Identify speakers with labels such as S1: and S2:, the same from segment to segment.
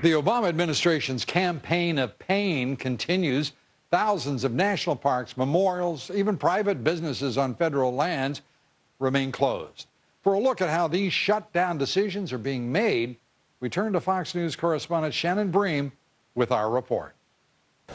S1: The Obama administration's campaign of pain continues. Thousands of national parks, memorials, even private businesses on federal lands remain closed. For a look at how these shutdown decisions are being made, we turn to Fox News correspondent Shannon Bream with our report.
S2: I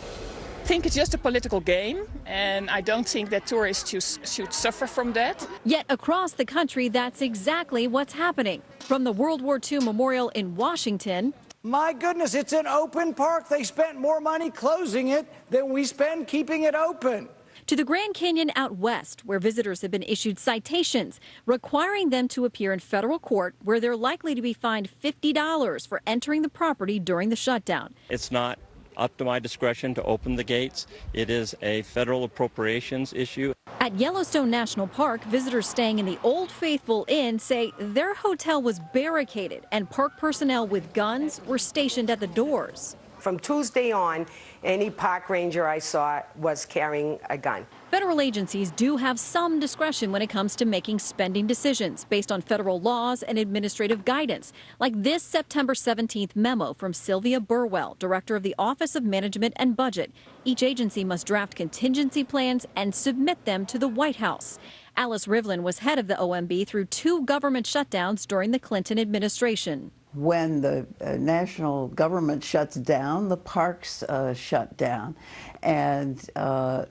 S2: think it's just a political game, and I don't think that tourists should suffer from that.
S3: Yet across the country, that's exactly what's happening. From the World War II Memorial in Washington.
S4: My goodness, it's an open park. They spent more money closing it than we spend keeping it open.
S3: To the Grand Canyon out west, where visitors have been issued citations requiring them to appear in federal court, where they're likely to be fined $50 for entering the property during the shutdown.
S5: It's not up to my discretion to open the gates. It is a federal appropriations issue.
S3: At Yellowstone National Park, visitors staying in the Old Faithful Inn say their hotel was barricaded and park personnel with guns were stationed at the doors.
S6: From Tuesday on, any park ranger I saw was carrying a gun.
S3: Federal agencies do have some discretion when it comes to making spending decisions based on federal laws and administrative guidance, like this September 17th memo from Sylvia Burwell, director of the Office of Management and Budget. Each agency must draft contingency plans and submit them to the White House. Alice Rivlin was head of the OMB through 2 government shutdowns during the Clinton administration.
S7: When the national government shuts down, the parks shut down. And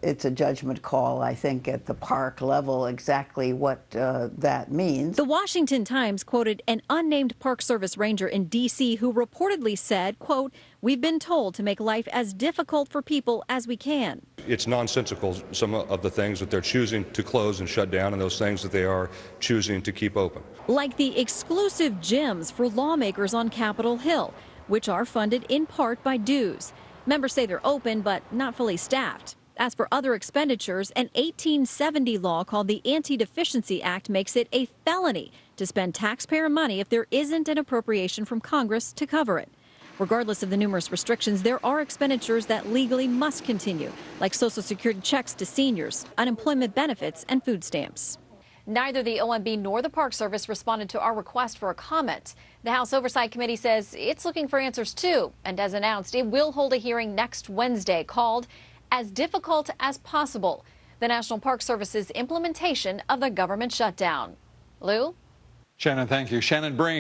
S7: it's a judgment call, I think, at the park level exactly what that means.
S3: The Washington Times quoted an unnamed Park Service ranger in D.C. who reportedly said, quote, "We've been told to make life as difficult for people as we can."
S8: It's nonsensical, some of the things that they're choosing to close and shut down and those things that they are choosing to keep open.
S3: Like the exclusive gyms for lawmakers on Capitol Hill, which are funded in part by dues. Members say they're open, but not fully staffed. As for other expenditures, an 1870 law called the Anti-Deficiency Act makes it a felony to spend taxpayer money if there isn't an appropriation from Congress to cover it. Regardless of the numerous restrictions, there are expenditures that legally must continue, like Social Security checks to seniors, unemployment benefits, and food stamps. Neither the OMB nor the Park Service responded to our request for a comment. The House Oversight Committee says it's looking for answers too, and as announced, it will hold a hearing next Wednesday called As Difficult as Possible, the National Park Service's implementation of the government shutdown. Lou?
S1: Shannon, thank you. Shannon Bream.